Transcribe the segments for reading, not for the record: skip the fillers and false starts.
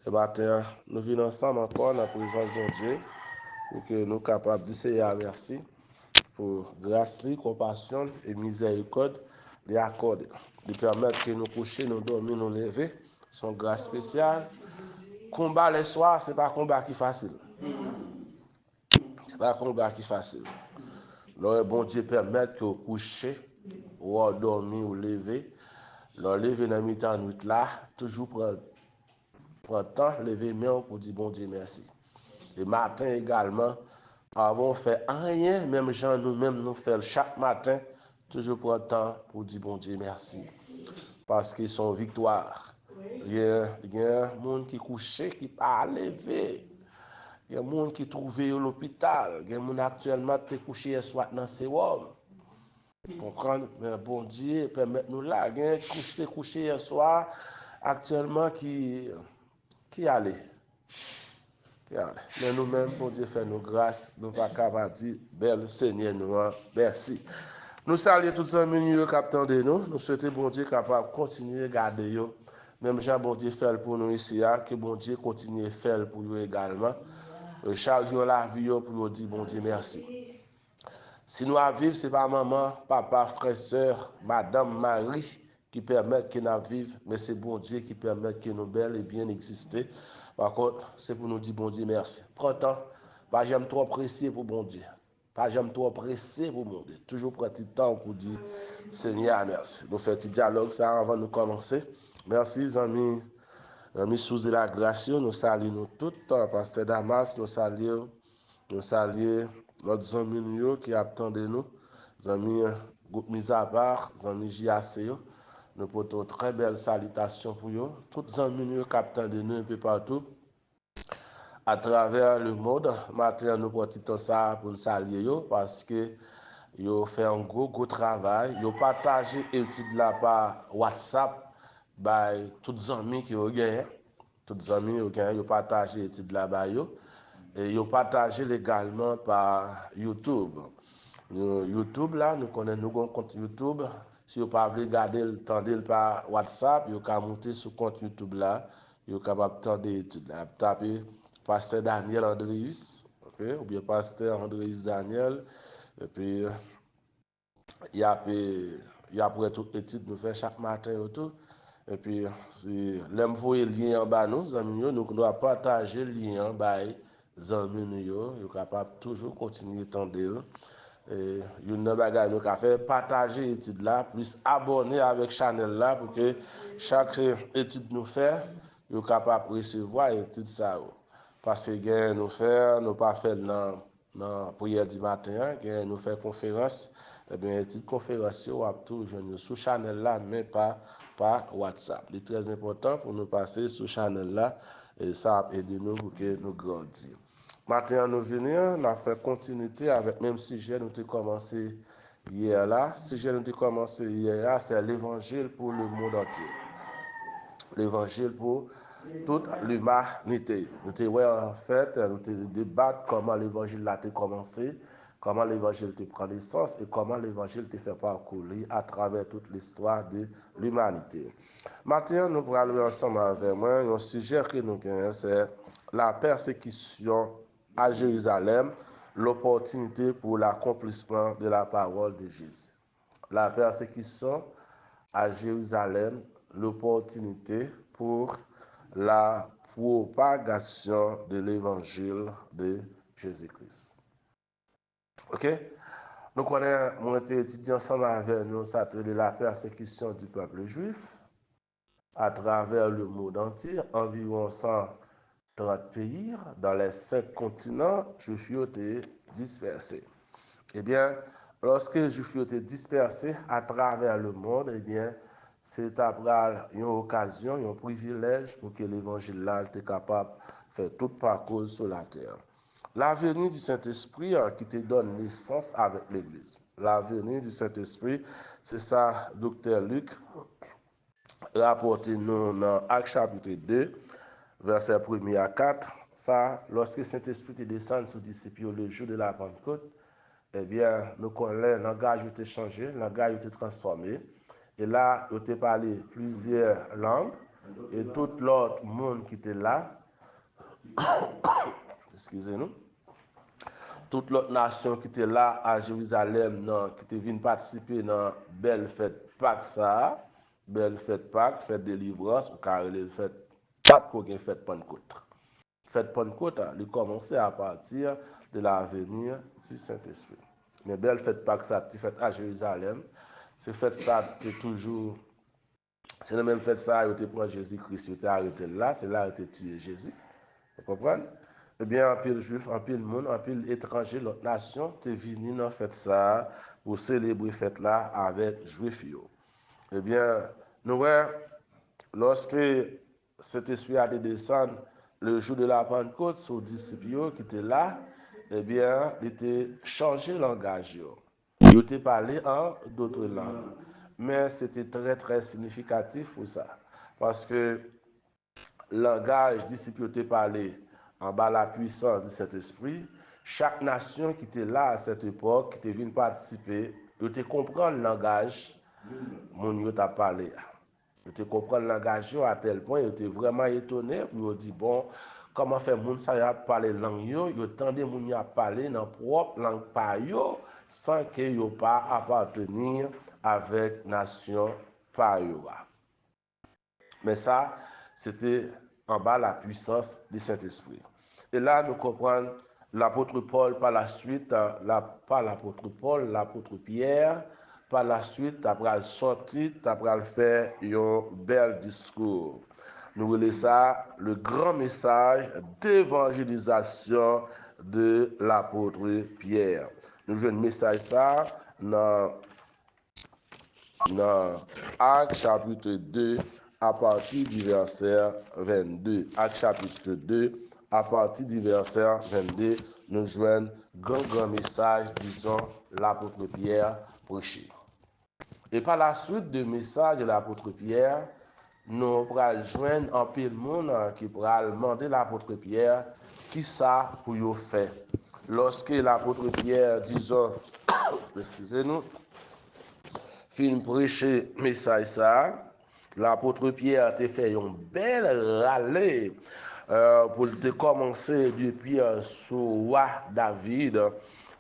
Et matin, nous venons ensemble encore dans la présence de Dieu pour que nous soyons capables de dire merci pour grâce, compassion et miséricorde de accorder, de permettre que nous coucher, nous dormir, nous lever. Son grâce spéciale. Combat le soir, ce n'est pas un combat qui est facile. Ce n'est pas un combat qui est facile. Le bon Dieu permet que vous couchez, ou dormir, ou lever. Le lever dans le mi-temps nuit là, toujours prendre temps, lever main pour dire bon Dieu merci. Et matin également, avant de faire rien, même gens nous-mêmes nous faisons chaque matin, toujours prendre temps pour dire bon Dieu merci. Parce qu'ils sont victoire. Il y a des gens qui couchent, qui ne pas lever. Il y a des gens qui trouvent à l'hôpital. Il y a des gens actuellement qui couchent soit dans ces hommes. Comprendre? Mais bon Dieu, permettez-nous là. Il y a des gens qui couchent hier soir, actuellement, qui allaient. Mais nous-mêmes, bon Dieu, fait nous grâce. Nous ne pouvons pas dire, bel Seigneur, nous, merci. Nous saluons tous les amis qui attendent nous. Nous souhaitons, bon Dieu, capable de continuer à garder eux. Même Jean, bon Dieu, fait pour nous ici, que bon Dieu continue à faire pour nous également. Chaque jour, la vie, pour nous dire, bon Dieu, merci. Si nous vivons, ce n'est pas maman, papa, frère, soeur, madame, Marie qui permettent que nous vivions, mais c'est bon Dieu qui permet que nous bel et bien exister. Par contre, c'est pour nous dire bon Dieu merci. Prends temps, pas j'aime trop apprécier pour bon Dieu. Pas j'aime trop apprécier pour mon Dieu. Toujours prendre du temps pour dire Seigneur merci. Nous faisons un petit dialogue ça avant de commencer. Merci, amis. Amis sous la grâce, nous saluons tout le temps. Pasteur Damas, nous saluons l'autre amis qui attendent nous. Les amis groupe mis à part, les amis JAC. Nous portons très belle salutation pour eux. Tous les amis qui attendent nous un peu partout à travers le monde. Maintenant, nous prenons ça pour nous saluer parce que ils fait un gros travail. Ils partagé l'étude là par WhatsApp by tous les amis qui ont gagné. Tous les amis qui ont gagné, ils partagé l'étude là bas et ils partagé également par YouTube. YouTube là, nous connaissons nos compte YouTube. Si vous ne pouvez pas regarder le temps par WhatsApp, vous pouvez monter sur le compte YouTube là. Vous pouvez capable de l'étude là. Taper Pasteur Daniel Andreus, okay? Ou bien Pasteur Andreus Daniel. Et puis, il y a pour toute étude nous fait chaque matin autour. Et puis, si l'envoyer le lien en bas, nous devons partager le lien en bas, les amis, nous sommes capables toujours continuer à tendre. Et une bagage nous avons fait partager l'étude là, plus abonner avec channel là pour que chaque étude nous fait, nous sommes capables de recevoir l'étude ça. Parce que nous faire, nous pas fait dans la prière du matin, nous fait conférence. Eh bien, petite conférence, on a toujours sur channel là, mais pas par WhatsApp. C'est très important pour nous passer sur channel là et ça a aidé nous pour que nous grandions. Maintenant, nous venons, on a fait continuité avec le même sujet, nous avons commencé hier là. Le sujet nous avons commencé hier là, c'est l'évangile pour le monde entier. L'évangile pour toute l'humanité. Nous avons en fait, nous avons débattu comment l'évangile a commencé, comment l'évangile a pris naissance et comment l'évangile a fait parcourir à travers toute l'histoire de l'humanité. Maintenant, nous allons ensemble avec moi. Un sujet que nous avons, c'est la persécution à Jérusalem, l'opportunité pour l'accomplissement de la parole de Jésus. La persécution à Jérusalem, l'opportunité pour la propagation de l'évangile de Jésus-Christ. OK? Nous connaissons, mon étudiant ensemble avec nous, ça de la persécution du peuple juif à travers le monde entier, environ 130 pays dans les 5 continents, juifs étaient dispersés. Eh bien, lorsque les juifs étaient dispersés à travers le monde, eh bien, c'est une occasion, un privilège pour que l'évangile là soit capable de faire tout parcours sur la terre. La venue du Saint-Esprit qui te donne naissance avec l'Église. La venue du Saint-Esprit, c'est ça, docteur Luc rapporté nous dans Actes chapitre 2, verset 1 à 4. Ça, lorsque le Saint-Esprit te descend sur les disciples le jour de la Pentecôte, eh bien, nous connaissons, le langage a été changé, le langage a été transformé. Et là, il a parlé plusieurs langues. et tout l'autre monde qui était là, excusez-nous, toute l'autre nation qui était là à Jérusalem, qui était venue participer dans belle fête Pâques, ça, belle fête Pâques, fête de délivrance, ou car elle fête Pâques qu'on a fait Pentecôte. Fête Pentecôte, il commençait à partir de la venue du Saint-Esprit. Mais belle fête Pâques, ça, fait à Jérusalem, c'est fête ça, c'est toujours, c'est la même fête ça, il était pour Jésus-Christ, il était arrêté là, c'est là qu'il était tué Jésus. Vous comprenez? Eh bien, un pile juif, un pile monde, un pile étranger, l'autre nation, t'es venu dans fête ça pour célébrer fête là avec juif. Eh bien, nous, ouais, lorsque cet esprit a descendu le jour de la Pentecôte sur les disciples qui étaient là, eh bien, il était changé le langage. Il était parlé en d'autres langues. Mais c'était très, très significatif pour ça. Parce que langage disciple parlé en bas la puissance de cet esprit, chaque nation qui était là à cette époque, qui était venue participer, ils te comprendre le langage, mon yo t'a parlé. Ils te comprendre le langage à tel point, ils étaient vraiment étonnés, puis ils dit bon, comment faire moun ça y a parler langue yo, ils tendent moun y a parler dans propre langue pa yo, sans que yo pas appartenir avec nation pa yo. Mais ça, c'était en bas la puissance du Saint-Esprit. Et là, nous comprenons l'apôtre Paul par la suite, pas l'apôtre Paul, l'apôtre Pierre, par la suite, après sortir, après faire un bel discours. Nous voulons ça le grand message d'évangélisation de l'apôtre Pierre. Nous jouons un message ça dans Actes chapitre 2 à partir du verset 22. Actes chapitre 2 à partir du verset 22, nous joignons grand message, disons, l'apôtre Pierre prêché. Et par la suite du message de l'apôtre Pierre, nous pourrons joindre un peu de monde qui pourra demander l'apôtre Pierre qui ça pour y faire. Lorsque l'apôtre Pierre, disons, excusez-nous, fin prêcher message ça, l'apôtre Pierre a fait un bel râler pour te commencer depuis sur roi David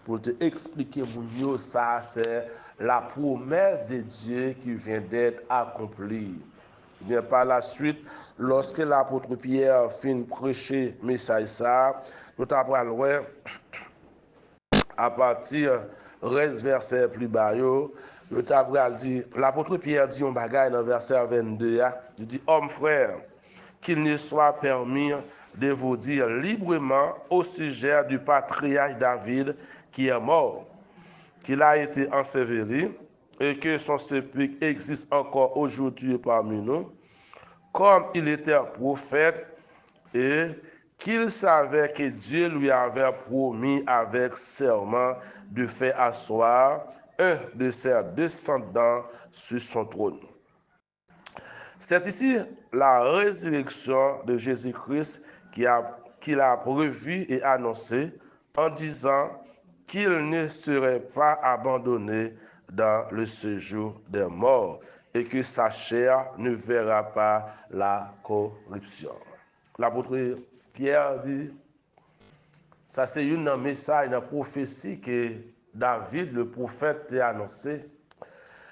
pour te expliquer mon ça c'est la promesse de Dieu qui vient d'être accomplie. Bien par la suite, lorsque l'apôtre Pierre fin prêcher message ça, nous t'apprendrons à partir reste verset plus bas l'apôtre Pierre dit un bagage dans verset 22 il dit homme frère qu'il ne soit permis de vous dire librement au sujet du patriarche David qui est mort, qu'il a été enseveli et que son sépulcre existe encore aujourd'hui parmi nous, comme il était prophète et qu'il savait que Dieu lui avait promis avec serment de faire asseoir un de ses descendants sur son trône. C'est ici la résurrection de Jésus-Christ qu'il a prévu et annoncé en disant qu'il ne serait pas abandonné dans le séjour des morts et que sa chair ne verra pas la corruption. L'apôtre Pierre dit, ça c'est un message, une prophétie que David, le prophète, a annoncé.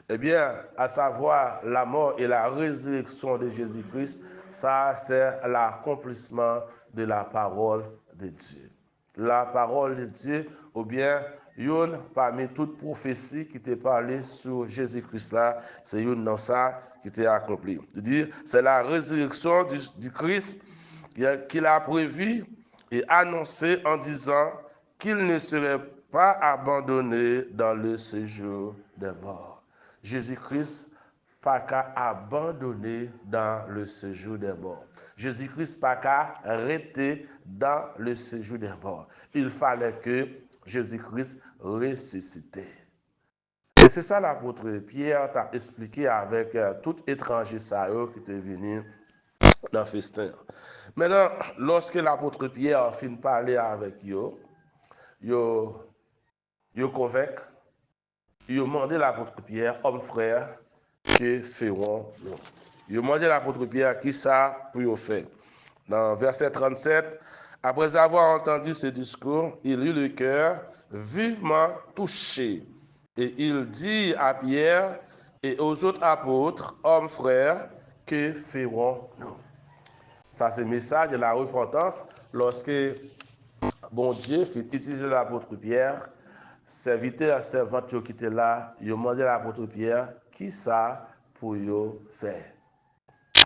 Eh bien, à savoir la mort et la résurrection de Jésus-Christ, ça c'est l'accomplissement de la parole de Dieu. La parole de Dieu, ou bien, une parmi toutes prophéties qui t'est parlé sur Jésus-Christ là, c'est une dans ça qui t'est accompli. C'est la résurrection du Christ qu'il a prévu et annoncé en disant qu'il ne serait pas abandonné dans le séjour des morts. Jésus-Christ pas qu'à abandonner dans le séjour des morts. Jésus-Christ pas qu'à arrêter dans le séjour des morts. Il fallait que Jésus-Christ ressuscite. Et c'est ça l'apôtre Pierre t'a expliqué avec tout étranger ça qui était venu dans le festin. Maintenant, lorsque l'apôtre Pierre finit de parler avec eux, il convainc, il demande à l'apôtre Pierre, homme frère, que ferons-nous? Il demandait à l'apôtre Pierre qui ça pour faire. Dans verset 37, après avoir entendu ce discours, il eut le cœur vivement touché. Et il dit à Pierre et aux autres apôtres, hommes frères, que ferons-nous? Ça, c'est le message de la repentance lorsque bon Dieu fait utiliser l'apôtre Pierre, serviteur, servante qui était là, il a demandé à l'apôtre Pierre, qui ça pour faire?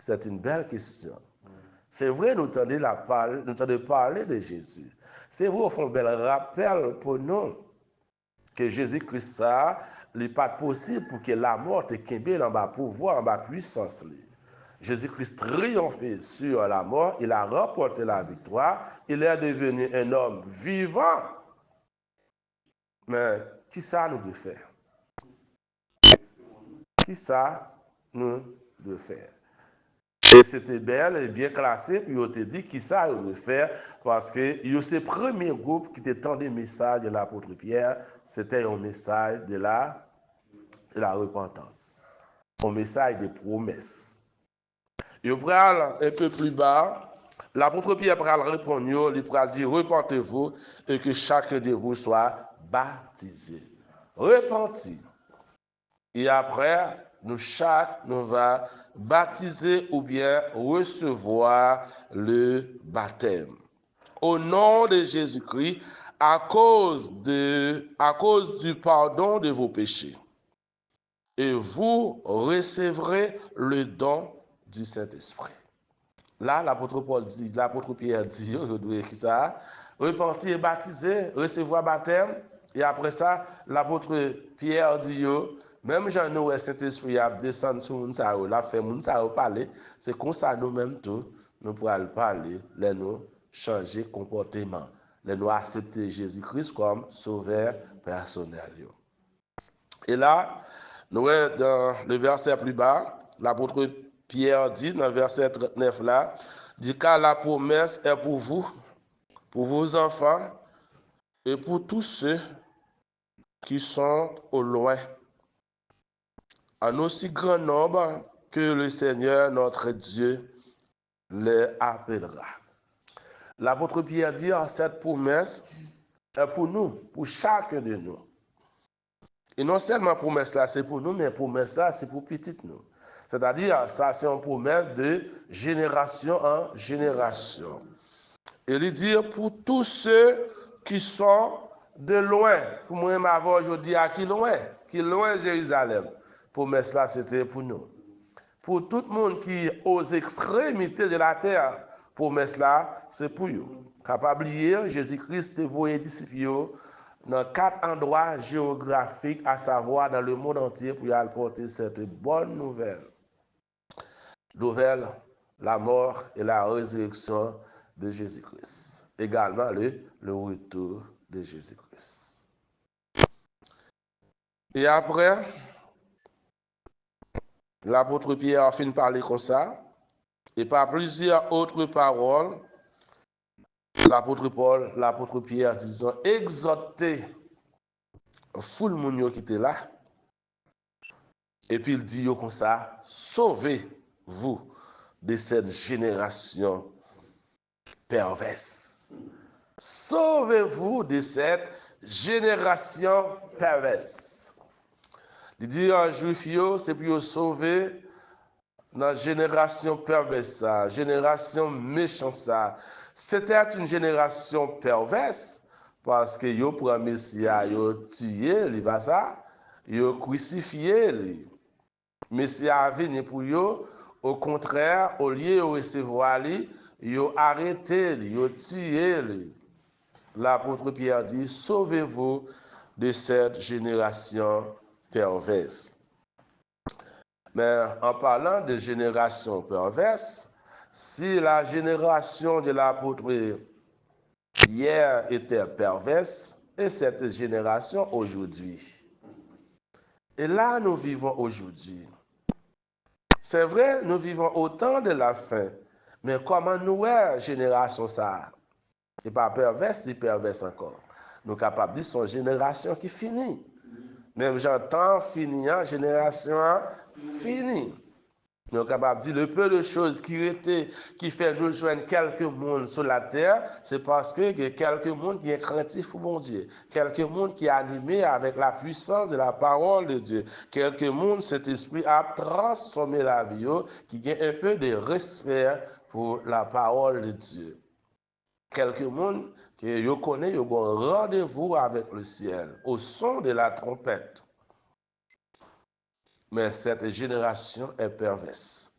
C'est une belle question. C'est vrai, nous entendons parler de Jésus. C'est vrai, au fond, bel rappel pour nous que Jésus-Christ, ça, il n'est pas possible pour que la mort te kembe en bas pouvoir, en bas puissance. Jésus-Christ triomphé sur la mort, il a remporté la victoire, il est devenu un homme vivant. Mais qui ça nous de faire? Qui ça nous de faire? Et c'était belle et bien classé, puis on te dit qui ça il veut faire, parce que c'est le premier groupe qui t'étendait le message de l'apôtre Pierre, c'était un message de la repentance, un message de promesse. Il prend un peu plus bas, l'apôtre Pierre prend répondre, il prend dire repentez-vous et que chacun de vous soit baptisé. Repenti. Et après, nous va baptiser ou bien recevoir le baptême. Au nom de Jésus-Christ, à cause du pardon de vos péchés. Et vous recevrez le don du Saint-Esprit. Là, l'apôtre Pierre dit, je dois écrire ça, repentir et baptiser, recevoir baptême. Et après ça, l'apôtre Pierre dit, même Jean nous, Saint-Esprit a descendu sur nous, la fait nous parler, c'est comme ça nous-mêmes tout, nous pourrons parler, nous changer comportement, nous accepter Jésus-Christ comme sauveur personnel. Et là, nous dans le verset plus bas, l'apôtre Pierre dit dans le verset 39 là, dit car la promesse est pour vous, pour vos enfants et pour tous ceux qui sont au loin, en aussi grand nombre que le Seigneur notre Dieu les appellera. L'apôtre Pierre dit cette promesse est pour nous, pour chacun de nous. Et non seulement promesse là, c'est pour nous, mais promesse là, c'est pour petit nous. C'est-à-dire, ça, c'est une promesse de génération en génération. Et il dit pour tous ceux qui sont de loin. Pour moi, m'avoir aujourd'hui à qui loin Jérusalem. Promesse là, c'était pour nous. Pour tout le monde qui est aux extrémités de la terre, promesse là, c'est pour vous. Capable de lire, Jésus-Christ voyait disciples dans 4 endroits géographiques, à savoir dans le monde entier, pour y apporter cette bonne nouvelle. Nouvelle, la mort et la résurrection de Jésus-Christ. Également le retour de Jésus-Christ. Et après, l'apôtre Pierre a fini de parler comme ça, et par plusieurs autres paroles, l'apôtre Pierre disant, exhortez foule moun qui était là, et puis il dit comme ça, sauvez-vous de cette génération perverse. Sauvez-vous de cette génération perverse. Il dit un juif, c'est pour sauver dans la génération perverse, génération méchante. C'était une génération perverse parce que yo pour un Messia, yo tué, li pas ça, yo crucifié li. Messia a venu pour yo, au contraire, au lieu de recevoir li, yo arrêté li, yo tué li. L'apôtre Pierre dit, sauvez-vous de cette génération perverse. Mais en parlant de génération perverse, si la génération de l'apôtre Pierre était perverse, et cette génération aujourd'hui. Et là, nous vivons aujourd'hui. C'est vrai, nous vivons au temps de la fin, mais comment nous, génération ça? Et pas perverse, c'est perverse encore. Nous sommes capables de dire son génération qui finit. Même j'entends finir, génération finie. Nous sommes capables de dire le peu de choses qui fait nous joindre quelques mondes sur la terre, c'est parce que y a quelques mondes qui est craintif pour mon Dieu. Quelques mondes qui est animé avec la puissance de la parole de Dieu. Quelques mondes, cet esprit a transformé la vie, qui a un peu de respect pour la parole de Dieu. Quelques mondes qui connaissent, ils ont un rendez-vous avec le ciel, au son de la trompette. Mais cette génération est perverse.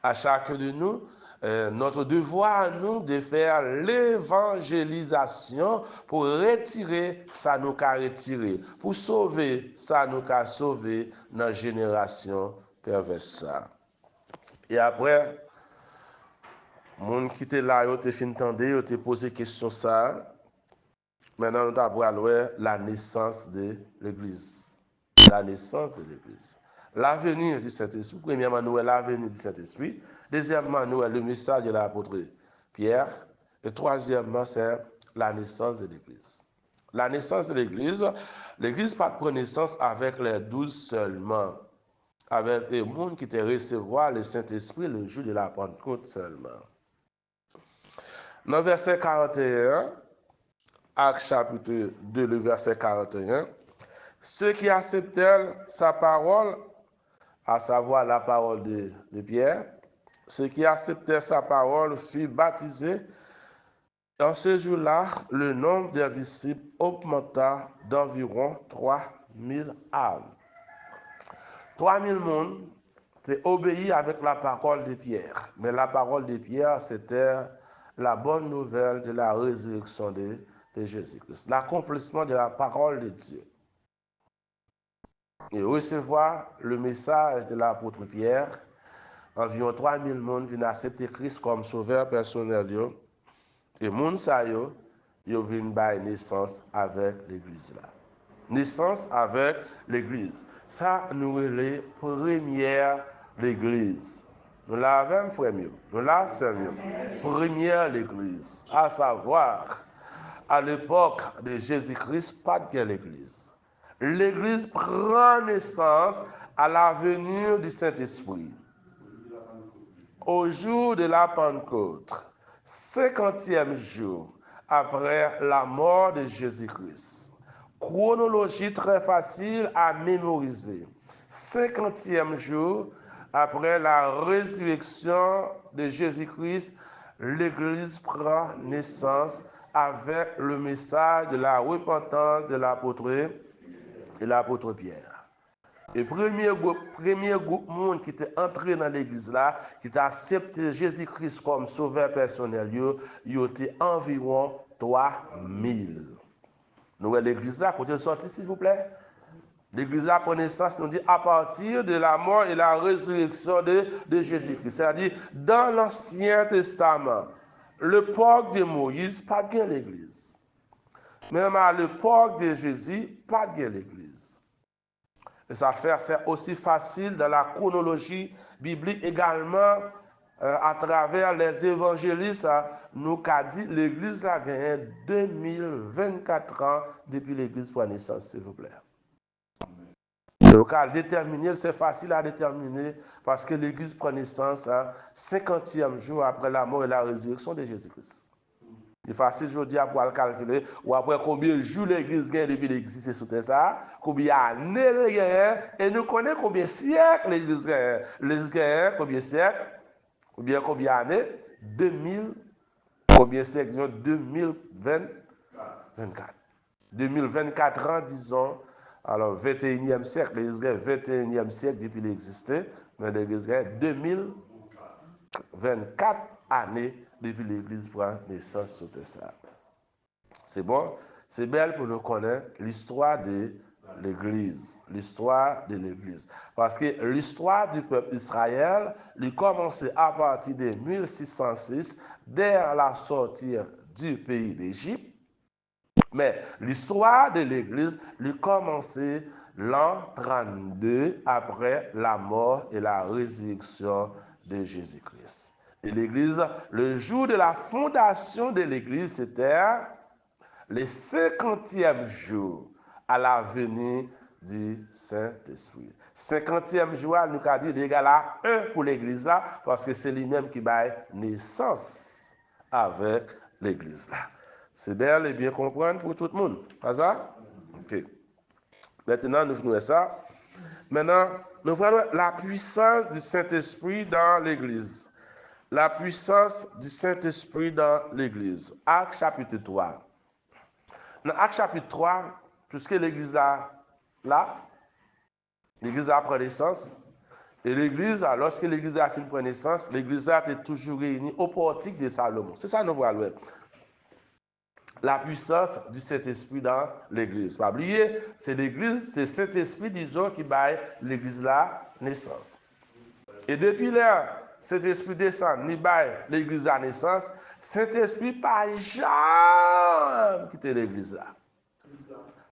À chacun de nous, notre devoir à nous de faire l'évangélisation pour retirer ça nous qu'a retiré, pour sauver ça nous qu'a sauvé dans la génération perverse. Et après, moun qui était là, yo te fin tande, yo te posé question ça. Maintenant, nous avons la naissance de l'Église. La naissance de l'Église. L'avenir du Saint-Esprit. Premièrement, nous l'avenir du Saint-Esprit. Deuxièmement, nous le message de l'apôtre Pierre. Et troisièmement, c'est la naissance de l'Église. La naissance de l'Église, l'Église pas de naissance avec les 12 seulement. Avec les gens qui te recevoir le Saint-Esprit le jour de la Pentecôte seulement. Dans verset 41, Actes chapitre 2, le verset 41, ceux qui acceptèrent sa parole, à savoir la parole de Pierre, ceux qui acceptèrent sa parole furent baptisés. En ce jour-là, le nombre des disciples augmenta d'environ 3000 âmes. 3000 personnes étaient obéis avec la parole de Pierre. Mais la parole de Pierre, c'était la bonne nouvelle de la résurrection de Jésus-Christ, l'accomplissement de la parole de Dieu. Et recevoir le message de l'apôtre Pierre, environ 3000 personnes viennent accepter Christ comme sauveur personnel. Et les gens viennent faire naissance avec l'Église. Naissance avec l'Église. Ça, nous les première l'Église. Nous l'avons, frère mieux. Nous l'avons, première l'Église. À savoir, à l'époque de Jésus-Christ, pas de l'Église. L'Église prend naissance à la venue du Saint-Esprit. Au jour de la Pentecôte, 50e jour après la mort de Jésus-Christ. Chronologie très facile à mémoriser. 50e jour après la résurrection de Jésus-Christ, l'Église prend naissance avec le message de la repentance de l'apôtre Pierre. Et premier groupe monde qui était entré dans l'église là, qui a accepté Jésus-Christ comme sauveur personnel, il était environ 3000. Nous l'église là, côté sorti s'il vous plaît. L'église là prend naissance, nous dit à partir de la mort et la résurrection de Jésus-Christ. C'est-à-dire dans l'Ancien Testament, l'époque de Moïse, pas de l'église. Même à l'époque de Jésus, pas de l'église. Et ça fait c'est aussi facile dans la chronologie biblique également à travers les évangélistes. Nous qu'a dit l'église a gagné 2024 ans depuis l'église pour naissance, s'il vous plaît. Donc à déterminer, c'est facile à déterminer parce que l'église prend naissance 50e jour après la mort et la résurrection de Jésus-Christ. C'est facile aujourd'hui pour le calculer, ou après combien de jours l'église gagne depuis l'existence sous terre ça, combien d'années elle gagne, et nous connaissons combien de siècles l'église gagne. L'église gagne combien de siècles, ou bien combien d'années, 2000, combien de siècles, 2024. 2024 ans, disons, alors 21e siècle, l'église gagne 21e siècle depuis l'existence, mais l'église gagne 2024 années depuis l'église prend naissance sur ça. C'est bon? C'est belle pour nous connaître l'histoire de l'église. L'histoire de l'église. Parce que l'histoire du peuple d'Israël, il commençait à partir de 1606, dès la sortie du pays d'Égypte. Mais l'histoire de l'église, il commençait l'an 32 après la mort et la résurrection de Jésus-Christ. Et l'église, le jour de la fondation de l'église, c'était le 50e jour à la venue du Saint-Esprit. 50e jour, nous avons dit égal à 1 pour l'église là, parce que c'est lui-même qui a naissance avec l'église là. C'est bel et bien comprendre pour tout le monde. Pas ça? Ok. Maintenant, nous venons à ça. Maintenant, nous voyons la puissance du Saint-Esprit dans l'église. La puissance du Saint-Esprit dans l'église. Acte chapitre 3. Dans Acte chapitre 3, puisque l'église a là, l'église a pris naissance. Et l'église, lorsque l'église a fait une naissance, l'église a été toujours réunie au portique de Salomon. C'est ça nous voyons. La puissance du Saint-Esprit dans l'église. Pas oublier, c'est l'église, c'est Saint-Esprit, disons, qui baille l'église la naissance. Et depuis là, Saint-Esprit descend, ni baille l'église la naissance, Saint-Esprit pas jamais quitter l'église là.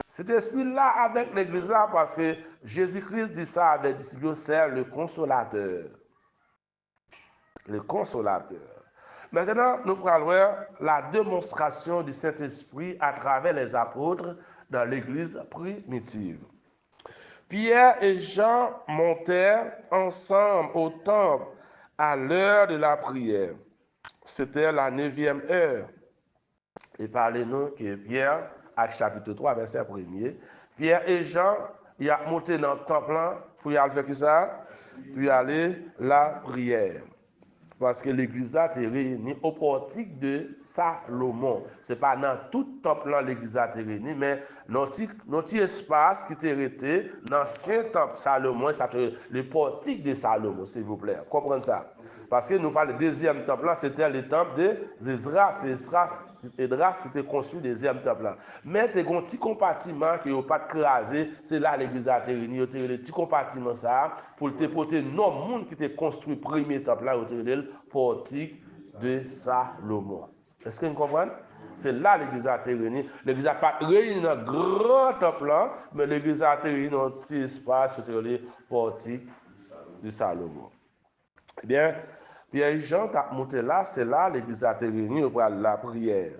Cet esprit-là avec l'église là, parce que Jésus-Christ dit ça avec disciples, c'est le consolateur. Le consolateur. Maintenant, nous allons voir la démonstration du Saint-Esprit à travers les apôtres dans l'église primitive. Pierre et Jean montèrent ensemble au temple à l'heure de la prière. C'était la 9e heure. Et parlez-nous que Pierre, Acte chapitre 3, verset 1er, Pierre et Jean, ils ont monté dans le temple pour y aller faire ça, puis aller la prière. Parce que l'église a été réunie au portique de Salomon. Ce n'est pas dans tout temple l'église a été réunie, mais dans notre espace qui était resté dans l'ancien temple Salomon, c'est le portique de Salomon, s'il vous plaît. Comprenez ça. Parce que nous parlons du deuxième temple, c'était le temple d'Esdras. C'est Esdras qui était construit le deuxième temple. Mais tu as un petit compartiment qui n'a pas crasé, c'est là l'église a été réunie. Il y a un petit compartiment ça pour te porter non monde qui était construit le premier temple là, le portique de Salomon. Est-ce que vous comprenez? C'est là l'église a été réunie. L'église n'a pas réuni dans un grand temple là, mais l'église a été réunie dans un petit espace, sur le portique de Salomon. Eh bien, Pierre et Jean t'a monté là, c'est là l'église a été réunie pour la prière.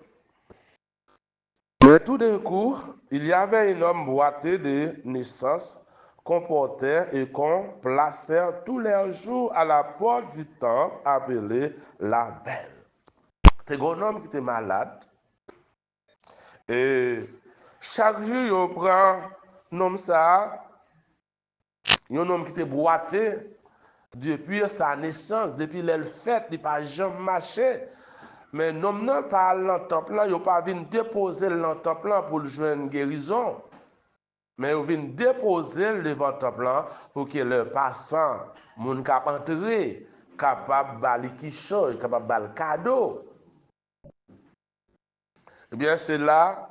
Mais tout d'un coup, il y avait un homme boité de naissance qu'on portait et qu'on plaçait tous les jours à la porte du temple appelé la Belle. C'est un homme qui était malade. Et chaque jour, il prend un homme ça, un homme qui était boité depuis sa naissance, depuis le fait, il n'a pas jamais marché. Mais l'homme n'a pas dans le temple, il n'a pas venu déposer dans le temple pour le jouer une guérison. Mais il vient déposer devant le temple pour que le passant, mon cap entrer, capable de balayer quelque chose, capable de balayer cadeau. Eh bien, c'est là,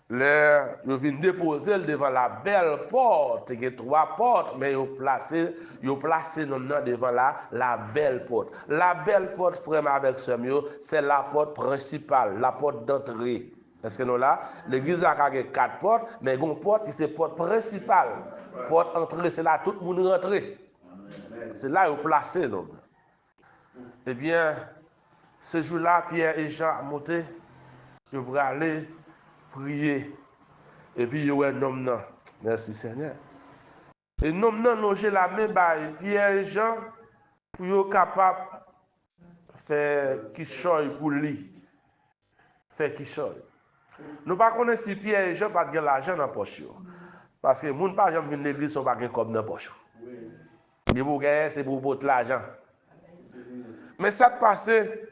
il vient déposer devant la belle porte. Il y a 3 portes, mais il a placé devant la belle porte. La belle porte, frère, avec ce mieux, c'est la porte principale, la porte d'entrée. Est-ce que nous là, l'église a 4 portes, mais il y a une porte qui c'est la porte principale. Porte entrée, c'est là tout le monde rentre. C'est là où il placé. Eh bien, ce jour-là, Pierre et Jean ont monté. Je vais aller prier. Et puis, il y a un homme là. Merci Seigneur. Et l'homme là, nous j'ai la même baille. Pierre et Jean, pour être capable de faire quelque chose pour lui. Faire quelque chose. Nous ne connaissons pas si Pierre et Jean pas de l'argent dans la poche. Parce que les gens ne viennent à l'église, ils pas de comme dans la poche. C'est pour porter l'argent. Mais ça passé,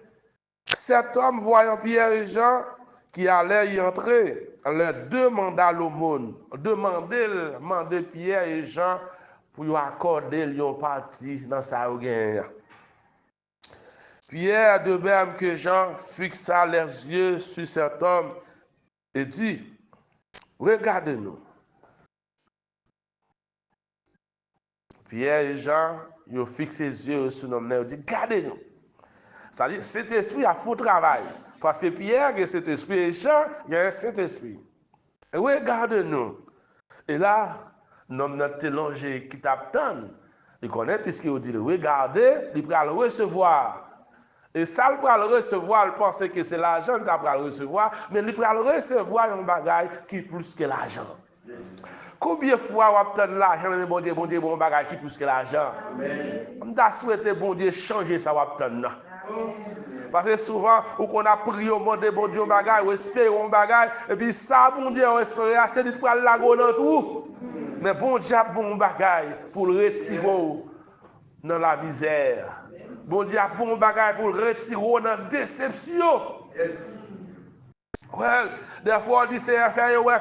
cet homme voyant Pierre et Jean qui allaient y entrer, leur demanda l'aumône, demander Pierre et Jean pour lui accorder une partie dans sa gagne. Pierre, de même que Jean, fixa les yeux sur cet homme et dit, regardez-nous. Pierre et Jean, ils ont fixé les yeux sur l'homme et dit, regardez-nous. C'est-à-dire, cet esprit a faux travail. Parce que Pierre a cet esprit et Jean, il a cet esprit. Et regardez-nous. Et là, l'homme n'a pas longé qui t'attend. Il connaît puisqu'il dit, regardez, il va le recevoir. Et ça, il va le recevoir, il pense que c'est l'argent qu'il va le recevoir, mais il va le recevoir un bagage qui est plus que l'argent. Combien de fois on obtient l'argent, mais bon Dieu, bon bagage qui plus que l'argent. On t'a souhaité, bon Dieu, changer ça, on obtient. Parce que souvent, ou qu'on a prié au monde, bon Dieu, bagage, ou espéré un bagage, et puis ça, bon Dieu, on espère, c'est de prendre la go dans tout. Mais bon Dieu, bon bagage pour le retirer dans la misère. Bon Dieu, bon bagage pour le retirer dans la déception. Ouais, des fois on dit c'est faire ouais,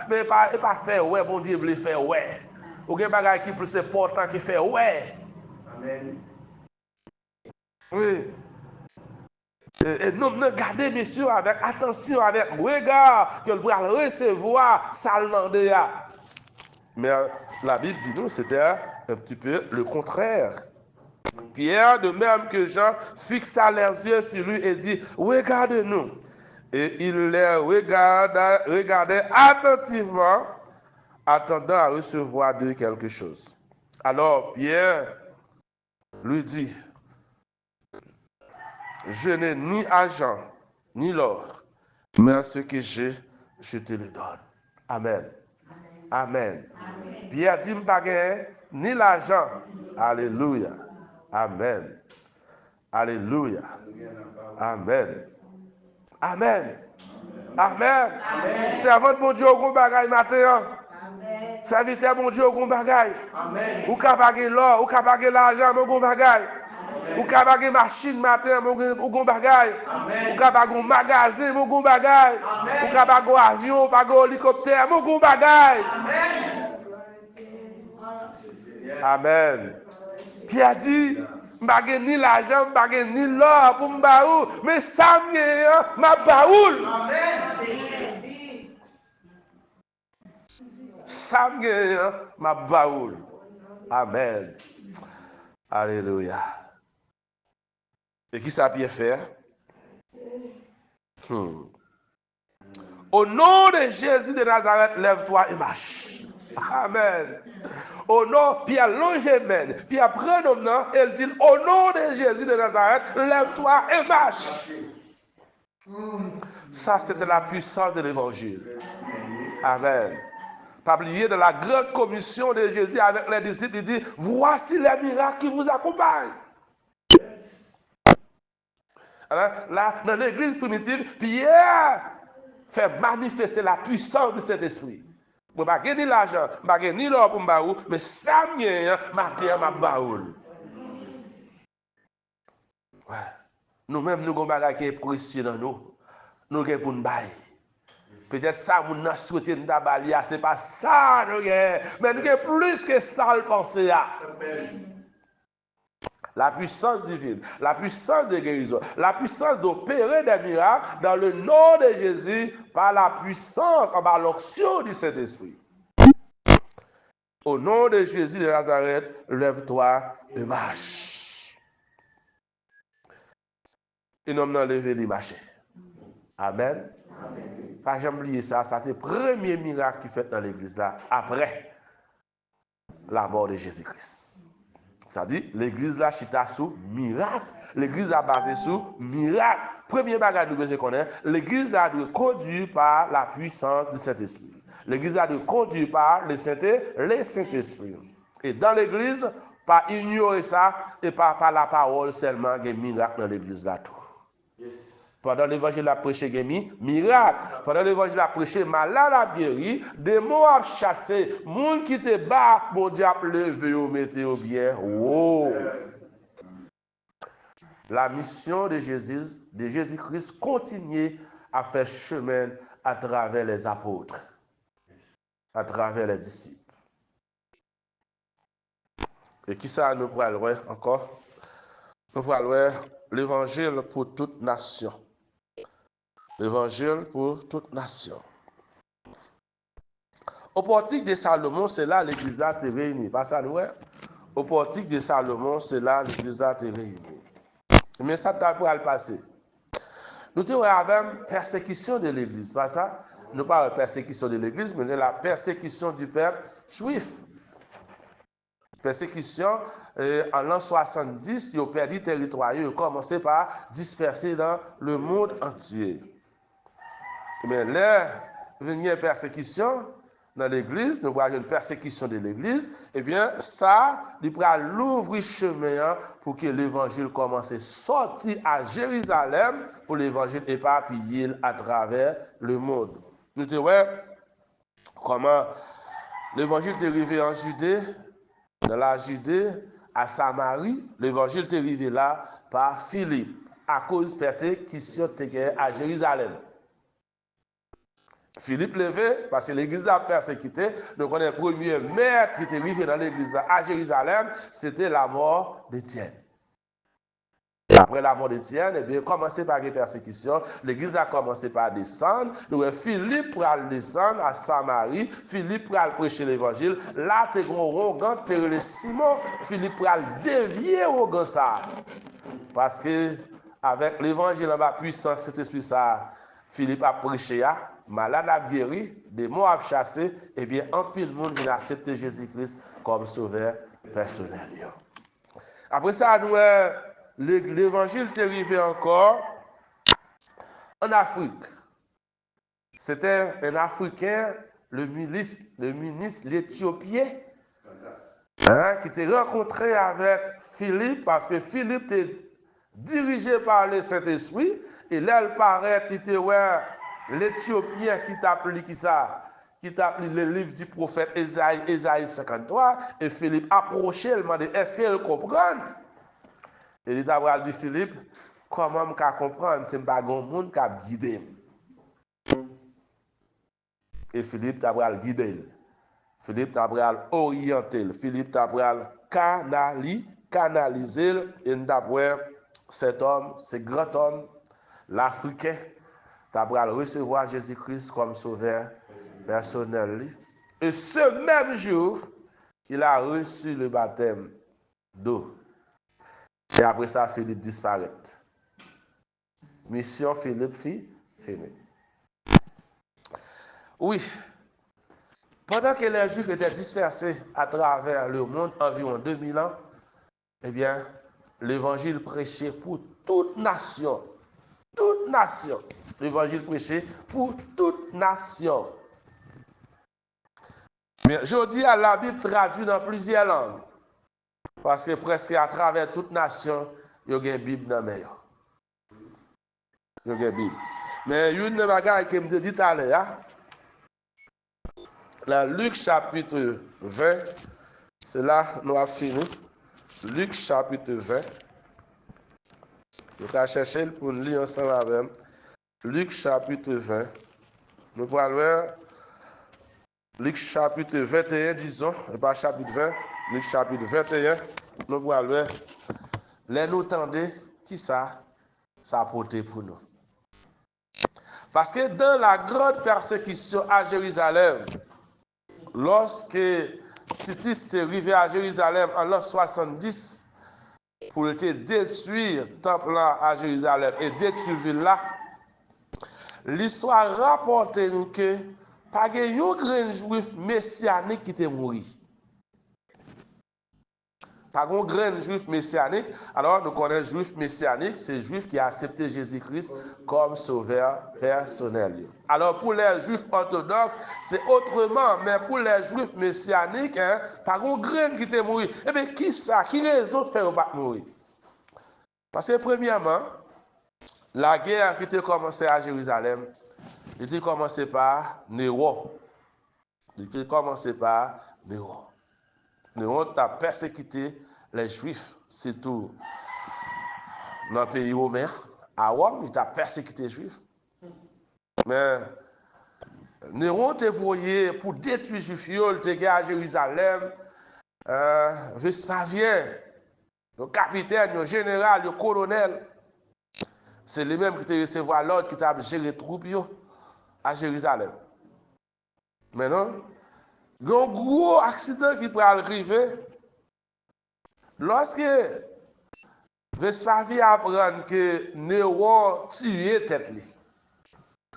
mais pas faire ouais, bon Dieu veut faire ouais. Ou gen bagay qui plus important que faire ouais. Amen. Oui. Et nous gardez messieurs avec attention, avec regard que le bras recevoir ça demandé. Mais la Bible dit nous c'était un petit peu le contraire. Pierre, de même que Jean, fixa leurs yeux sur lui et dit, regarde-nous. Et il les regardait attentivement, attendant à recevoir d'eux quelque chose. Alors Pierre lui dit, je n'ai ni argent, ni l'or, mais ce que j'ai, je te le donne. Amen. Amen. Pierre dit, ni l'argent. Alléluia. Amen. Alléluia. Amen. Amen. Amen. Servant de bon Dieu au gros bagaille matin. Serviteur bon Dieu au gros bagaille. Ou capable l'or, ou capable l'argent au gros bagaille. Ou capable machine matin au gros bagaille. Ou capable magasin au gros bagaille. Ou capable avion, pas hélicoptère au gros bagaille. Amen. Pierre dit, je ni l'argent, je ni l'or pour me mais ça ma baoul. Ça ma baoul. Amen. Alléluia. Et qui ça Pierre faire? Au nom de Jésus de Nazareth, lève-toi et marche. Amen. Au nom, Pierre longe Pierre prend le nom et il dit, au nom de Jésus de Nazareth, lève-toi et marche. Ça, c'était la puissance de l'évangile. Amen. Pas oublier de la grande commission de Jésus avec les disciples, il dit, voici les miracles qui vous accompagnent. Alors, là, dans l'église primitive, Pierre fait manifester la puissance de cet esprit. Je ne vais pas ni l'argent, je ne vais pas ni l'or pour me mais ça ma terre, ma baoul. Ouais. Nous-mêmes, nous avons des choses qui sont précieux dans nous. Nous avons pour nous bailler. Peut-être ça, nous avons souhaité nous bailler, ce n'est pas ça, nous avons. Mais nous avons plus que ça, le penser. La puissance divine, la puissance de guérison, la puissance d'opérer des miracles dans le nom de Jésus par la puissance, par l'onction du Saint-Esprit. Au nom de Jésus de Nazareth, lève-toi et marche. Et nous avons levé et marché. Amen. Pas jamais oublier ça, c'est le premier miracle qui fait dans l'église là, après la mort de Jésus-Christ. Ça dit, l'église là, chita sous miracle. L'église a basé sur miracle. Premier bagage de besoin connaître, l'église a de conduire par la puissance du Saint-Esprit. L'église a de conduire par le Saint-Esprit. Et dans l'église, pas ignorer ça et pas par la parole seulement, il y a des miracles dans l'église là tout. Pendant l'évangile a prêché miracle. Pendant l'évangile a prêché malade a guéri, démons a chassé, monde qui te bat, mon diable levé ou mettez au bien. Wow. La mission de Jésus-Christ continue à faire chemin à travers les apôtres, à travers les disciples. Et qui ça nous pourra voir encore? Nous pourra voir l'évangile pour toute nation. L'évangile pour toute nation. Au portique de Salomon, c'est là l'église a été réunie. Pas ça, nous, au portique de Salomon, c'est là l'église a été réunie. Mais ça t'a pour le passer. Nous avons une persécution de l'église. Pas ça? Nous pas la persécution de l'église, mais la persécution du peuple juif. Persécution, en l'an 70, ils ont perdu territoire. Ils ont commencé par disperser dans le monde entier. Mais là, venir persécution, dans l'église, nous voyons une persécution de l'église, eh bien, ça, il pourra l'ouvrir chemin pour que l'évangile commence à sortir à Jérusalem pour l'évangile éparpillé à travers le monde. Nous te voyons comment l'évangile est arrivé en Judée, dans la Judée, à Samarie, l'évangile est arrivé là par Philippe, à cause de persécution à Jérusalem. Philippe levé, parce que l'église a persécuté, donc on est le premier maître qui était arrivé dans l'église à Jérusalem, c'était la mort d'Étienne. Après la mort d'Étienne, eh bien, commencé par les persécutions, l'église a commencé par descendre. Donc, Philippe pour descendre à Samarie, Philippe pour prêcher l'évangile. Là, tu as un Simon, Philippe pour dévier au ça. Parce que, avec l'évangile en bas puissant, cet esprit ça, Philippe a prêché, malade a guéri, démons a chassé, et bien, un pile de monde vient accepter Jésus-Christ comme sauveur personnel. Après ça, nous, l'évangile est arrivé encore en Afrique. C'était un Africain, le ministre l'Éthiopien, qui était rencontré avec Philippe, parce que Philippe était dirigé par le Saint-Esprit, et là, il paraît qu'il était l'Éthiopien qui t'a appelé qui ça, qui t'a appelé le livre du prophète Ésaïe 53, et Philippe approchait, il demandait, est-ce qu'il comprend? Et il a dit, Philippe, comment je comprendre? C'est pas un monde qui a guidé. Et Philippe t'a guidé. Philippe t'a orienté. Philippe t'a canalisé. Et d'après cet homme, ce grand homme, l'Africain, t'a recevoir Jésus-Christ comme sauveur personnel. Et ce même jour, il a reçu le baptême d'eau. Et après ça, Philippe disparaît. Mission Philippe finie. Oui. Pendant que les Juifs étaient dispersés à travers le monde, environ 2000 ans, eh bien, l'évangile prêché pour toute nation. Toute nation. L'évangile prêché pour toute nation. Mais aujourd'hui, la Bible traduit dans plusieurs langues. Parce que presque à travers toute nation, il y a une Bible dans le meilleur. Il y a une Bible. Mais il y a une bagaille qui me dit tout à l'heure. Dans Luc chapitre 20, c'est là nous avons fini. Luc chapitre 20. Nous allons chercher pour nous lire ensemble avec. Luc chapitre 20. Nous allons voir Luc chapitre 21, disons, et pas chapitre 20. Luc chapitre 21. Nous allons voir les nous tendez qui ça a porté pour nous. Parce que dans la grande persécution à Jérusalem, lorsque Titus est arrivé à Jérusalem en l'an 70 pour détruire le temple à Jérusalem et détruire la ville là, l'histoire rapporte nous que pas de grand juif messianique qui était mort. Pas de grand juif messianique. Alors nous connaissons juif messianique, c'est juif qui a accepté Jésus-Christ comme sauveur personnel. Alors pour les juifs orthodoxes, c'est autrement, mais pour les juifs messianiques, pas de grand qui était mort. Eh bien, qui ça? Qui raison de faire pas mourir? Parce que premièrement, la guerre qui a commencé à Jérusalem, il a commencé par Néron. Il a commencé par Néron. Néron a persécuté les Juifs, surtout dans le pays romain. À Rome, il a persécuté les Juifs. Mais Néron t'a voyé pour détruire les Juifs, il était à Jérusalem, Vespasien, le capitaine, le général, le colonel. C'est lui-même qui t'a recevoir l'ordre qui t'a géré les troupes à Jérusalem. Maintenant, il y a un gros accident qui peut arriver lorsque Vespasien apprend que Néron tuait tête.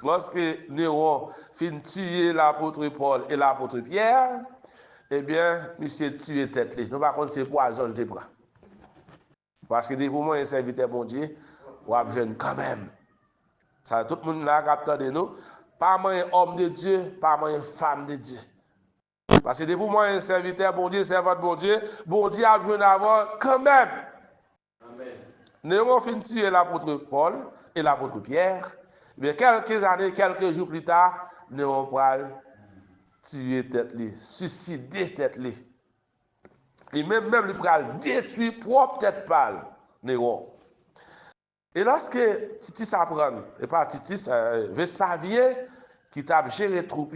Lorsque Néron finit tuer l'apôtre Paul et l'apôtre Pierre, eh bien, monsieur tué tête. Nous, par contre, c'est poison de bras. Parce que pour moi, un serviteur bon Dieu, ou à jeune quand même. Ça, tout le monde là, capteur de nous, pas moi un homme de Dieu, pas moi une femme de Dieu. Parce que de pour moi, un serviteur, bon Dieu, servant bon Dieu a besoin d'avoir quand même. Néron fin tuer l'apôtre Paul et l'apôtre Pierre. Mais quelques années, quelques jours plus tard, Néron pral tuer tête li, suicider tête li. Et même il pral détruire propre tête pâle, Néron. Et lorsque Titus apprend, et pas Titus, Vespasien, qui t'a géré troupe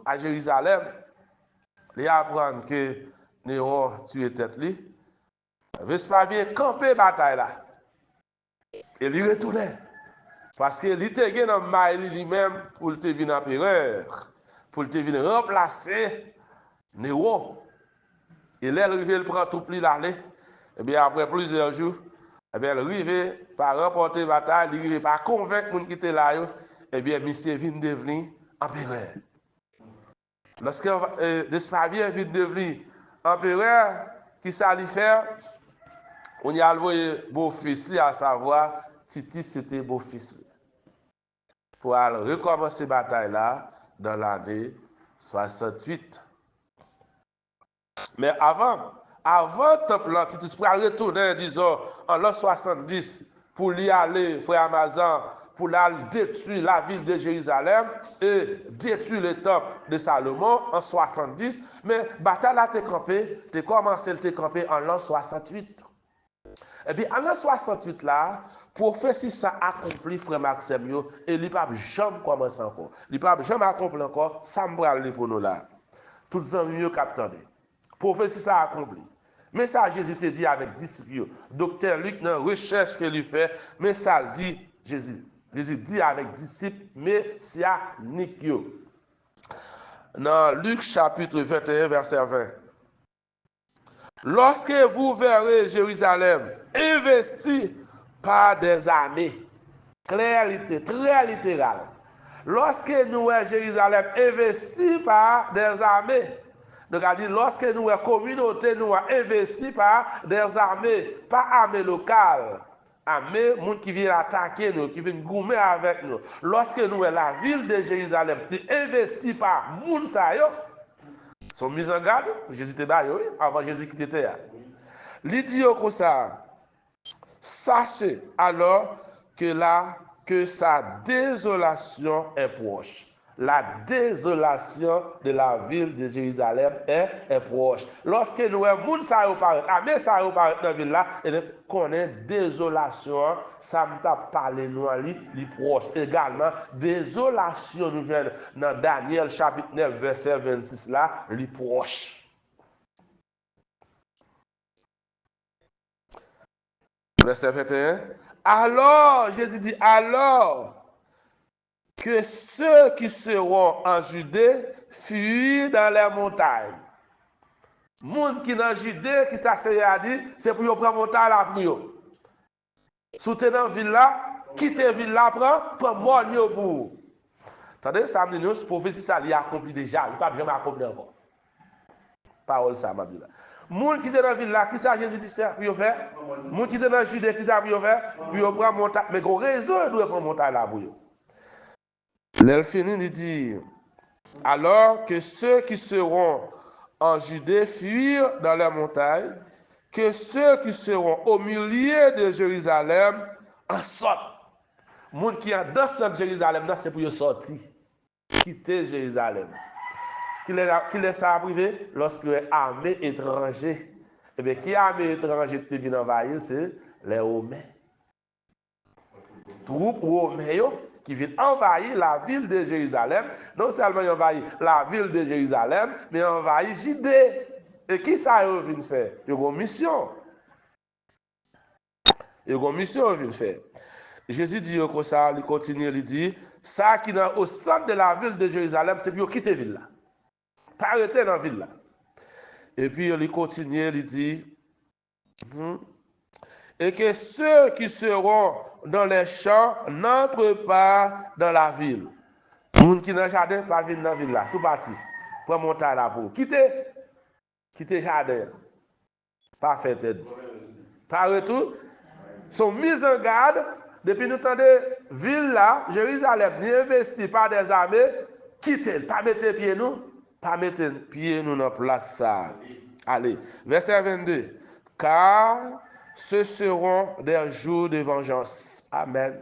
à Jérusalem, il apprend que Néron tué tête li. Vespasien campé bataille là. Et il retournait. Parce que il était dans le lui-même pour te venir empereur, pour te venir remplacer Néron. Et là, il arrive, il prend tout pli l'aller. Et bien, après plusieurs jours, et bien, il arrive par remporter bataille, il arrive par convaincre les gens qui étaient là. Et bien, monsieur vient devenir empereur. Lorsque Vespasien vient devenir empereur, qui ça lui faire? On y a envoyé beau-fils, à savoir, Titus, c'était beau-fils. Pour recommencer la bataille là dans l'année 68. Mais avant temple Titus pour retourner, disons, en l'an 70, pour y aller, frère Amazon, pour aller détruire la ville de Jérusalem et détruire le temple de Salomon en 70. Mais la bataille a été campée, en l'an 68. Et bien, en l'an 68 là, prophétie ça accompli, frère Maxime, et il n'a pas jamais commencé encore. Il n'a pas jamais accompli encore, ça me brûle pour nous là. Tout les amis qui attendent. Prophétie ça accompli. Mais ça, Jésus te dit avec disciples. Docteur Luc, dans la recherche qu'il fait, mais ça le dit Jésus. Jésus dit avec disciples messianiques. Dans Luc chapitre 21, verset 20. Lorsque vous verrez Jérusalem investi par des armées, clairité, très littéral. Lorsque nous voyons Jérusalem investi par des armées, donc à dire lorsque nous voyons communauté nous investi par des armées, pas armées locales, armées, gens qui viennent attaquer nous, qui viennent goumer avec nous. Lorsque nous voyons la ville de Jérusalem investi par moun sa yo, sont mis en garde, Jésus était là, avant Jésus qui était là. Il dit comme ça, sachez alors que sa désolation est proche. La désolation de la ville de Jérusalem est proche. Lorsque nous voyons les gens armés dans la ville là, et nous connaissons désolation, ça me t'a parlé nous li proche. Également, désolation nous vient dans Daniel chapitre 9 verset 26 là, li proche. Verset 21. Alors, Jésus dit, alors que ceux qui seront en Judée fuient dans les montagnes. Les gens qui sont en Judée, qui s'asseyent à dire, c'est pour prendre la montagne là pour eux. Soutenez la ville là, quittez la ville là, prendre mort pour vous. Attendez, ça me dit, nous, prophétie, ça l'y accompli déjà, il ne peut pas jamais accomplir encore. Parole ça m'a dit là. Moun qui sont dans la ville là, qui ça Jésus dit faire pour faire? Moun qui sont dans la Judée, qui ça pour faire? Pour prendre montagne. Mais qu'on raison, il doit prendre montagne là pour eux. L'Elfini dit, alors que ceux qui seront en Judée fuirent dans les montagnes, que ceux qui seront au milieu de Jérusalem en sortent. Moun qui est dans Jérusalem, c'est pour sortir, quitter Jérusalem. Qui laisse ça privé lorsque l'armée étrangère. Eh bien, qui armée étrangère qui vient envahir, c'est les Romains. Troupes romains qui viennent envahir la ville de Jérusalem. Non seulement ils envahissent la ville de Jérusalem, mais ils envahissent Judée. Et qui ça vient faire? Ils ont une mission. Ils ont une mission qu'ils viennent faire. Jésus dit comme ça, il continue, il dit, ça qui est au centre de la ville de Jérusalem, c'est pour quitter la ville là. Pas arrêter dans la ville là. Et puis il continue, il dit, et que ceux qui seront dans les champs n'entrent pas dans la ville. Les gens qui sont dans le jardin, pas venir dans la ville là, tout parti. Pour monter là pour quitter le jardin. Pas fait tête. Par retour, sont mis en garde depuis nous temps de ville là, Jérusalem, investi par des armées, quitter, pas mettre pied nous. pas mettre pied nous dans place ça. Allez, verset 22. Car ce seront des jours de vengeance. Amen.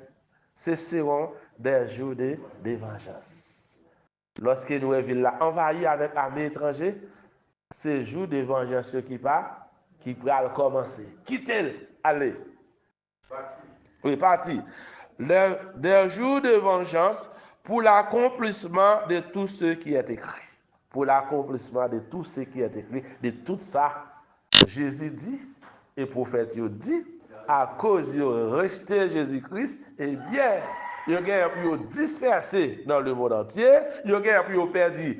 Ce seront des jours de vengeance. Lorsque nous ville là envahi avec armée étrangère, c'est jour de vengeance qui va commencer. Quittez-le. Allez. Oui, parti. Des jours de vengeance pour l'accomplissement de tout ce qui est écrit. Pour l'accomplissement de tout ce qui est écrit, de tout ça, Jésus dit, et prophète dit, à cause de rejeter Jésus-Christ, eh bien, il y a pu disperser dans le monde entier, il y a pu perdre ville,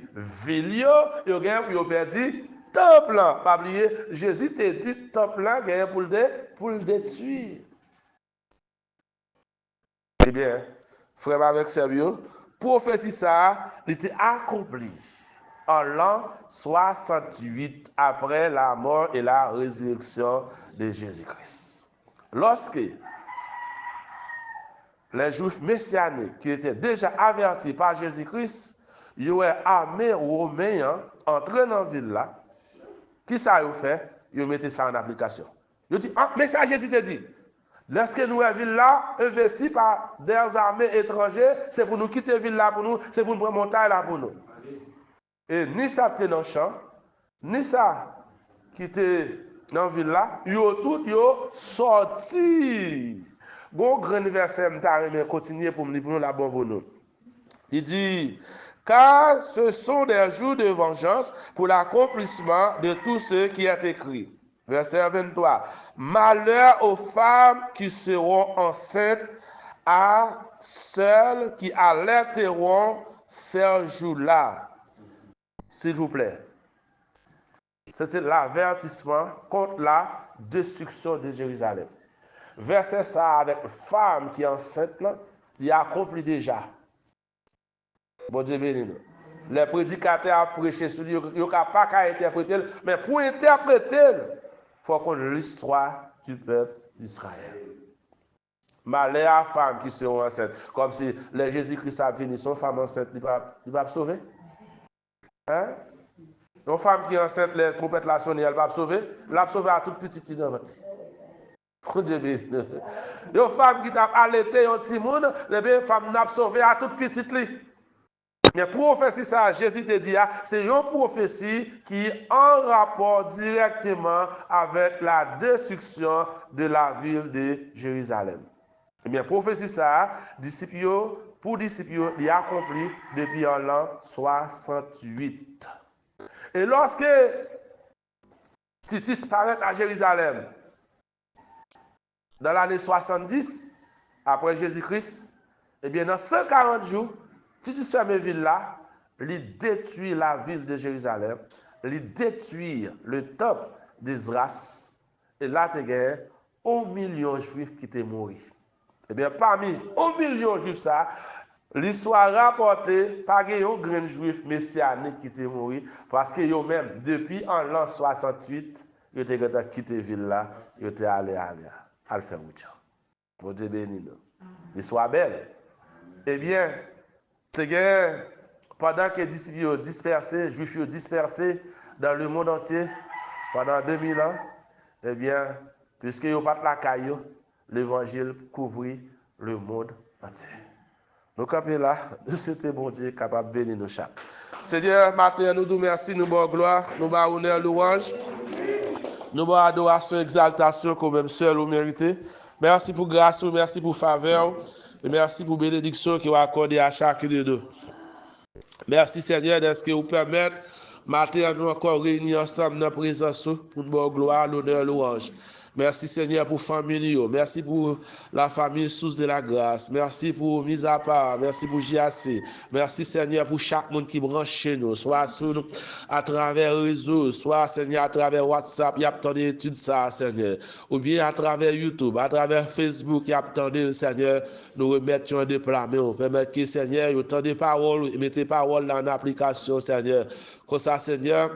il y a pu perdre temple. Pas oublier, Jésus t'a dit temple pour le détruire. Eh bien, frère avec sérieux, prophétie ça, il était accompli en l'an 68 après la mort et la résurrection de Jésus-Christ. Lorsque les Juifs messianiques qui étaient déjà avertis par Jésus-Christ, ils ont armé romains entrés dans la ville là, qui ça a fait? Ils mettaient ça en application. Ils ont dit, ah, mais ça Jésus te dit. Lorsque nous sommes ville là, investis par des armées étrangères, c'est pour nous quitter la ville là pour nous, c'est pour nous prendre montagne là pour nous. Et ni ça était dans le champ, ni ça qui était dans la ville là, ils ont tout sorti. Bon grand verset, je vais continuer pour nous la bonne pour nous. Il dit, car ce sont des jours de vengeance pour l'accomplissement de tout ce qui est écrit. Verset 23. Malheur aux femmes qui seront enceintes, à celles qui alerteront ces jours-là. S'il vous plaît. C'était l'avertissement contre la destruction de Jérusalem. Verset ça avec femme qui est enceinte, il a accompli déjà. Bon Dieu béni nous. Les prédicateurs ont prêché sur lui, ils n'ont pas qu'à interpréter, mais pour interpréter, il faut qu'on ait l'histoire du peuple d'Israël. Malheur à femmes qui seront enceintes, comme si les Jésus-Christ a venu, son femme enceinte, il ne va pas sauver. Hein? Une femme qui est enceinte, les trompettes la sonner, elle ne va pas sauver. Elle va sauver à toute petite dans votre vie. Une femme qui t'a allaité un petit monde, les femmes n'a pas sauvé à toute petite vie. Mais prophétie ça, Jésus te dit, c'est une prophétie qui est en rapport directement avec la destruction de la ville de Jérusalem. Eh bien, prophétie ça, pour disciples, il est accompli depuis l'an 68. Et lorsque Titus paraît à Jérusalem, dans l'année 70, après Jésus-Christ, eh bien, dans 140 jours, Titus ferme ville là, il détruit la ville de Jérusalem, il détruit le temple d'Isras, et là, tu as 1 million de juifs qui étaient morts. Eh bien, parmi 1 million de juifs, ça, l'histoire rapportée par un grand juif messianique qui était mort, parce que eux-mêmes, depuis en l'an 68, ils étaient quitté la ville là, ils étaient allés à le faire route. Pour Dieu béni nous. L'histoire belle. Eh bien, pendant que les disciples dispersés, les juifs dispersés dans le monde entier, pendant 2000 ans, eh bien, puisque ils n'ont pas de la caillou, l'évangile couvrit le monde entier. Nous campons là, nous c'était bon Dieu capable de bénir nos chaque. Seigneur, matin, nous te remercions, nous bonne gloire, nous bas honneur, louange, nous bas adoration, exaltation, comme même seul ou mérité. Merci pour grâce, merci pour faveur, et merci pour bénédiction qui va accorder à chacun de nous. Merci Seigneur d'être que vous permettez, matin, nous encore réunis ensemble dans la présence pour nous gloire, l'honneur, louange. Merci Seigneur pour la famille, merci pour la famille sous de la grâce, merci pour mise à part, merci pour JAC, merci Seigneur pour chaque monde qui branche chez nous, soit à travers le réseau, soit Seigneur à travers WhatsApp, il y a tant d'études ça Seigneur, ou bien à travers YouTube, à travers Facebook, il y a tant de Seigneur, nous remettons un déploiement, permettre que Seigneur, il y a tant de paroles, mettez paroles en application Seigneur, comme ça Seigneur,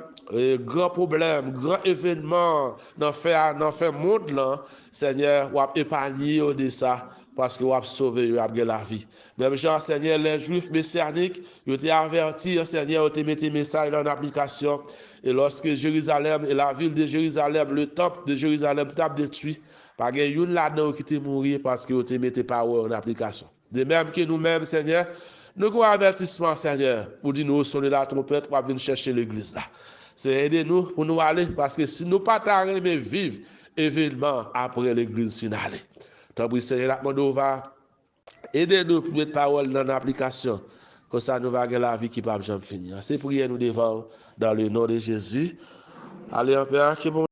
grand problème, grand événement, dans fait monde là, Seigneur, ou épargner de ça, parce que vous avez sauvé, vous avez la vie. Même Jean, Seigneur, les Juifs messianiques, ils ont été avertis, Seigneur, ils ont mis des messages en application. Et lorsque Jérusalem et la ville de Jérusalem, le temple de Jérusalem, tape détruit, pas qu'il y a une là-dedans qui est mourir parce que vous avez mis des paroles en application. De même que nous-mêmes, Seigneur, nous avons un avertissement, Seigneur, pour dire nous sonner la trompette pour venir chercher l'église là. C'est aider nous pour nous aller, parce que si nous ne pas mais vivre événement après l'église finale. Tant pis, Seigneur, la va aider nous pour mettre parole dans l'application. Comme ça, nous allons la vie qui ne va jamais finir. C'est prier nous devant dans le nom de Jésus. Allez, en Père, qui bon.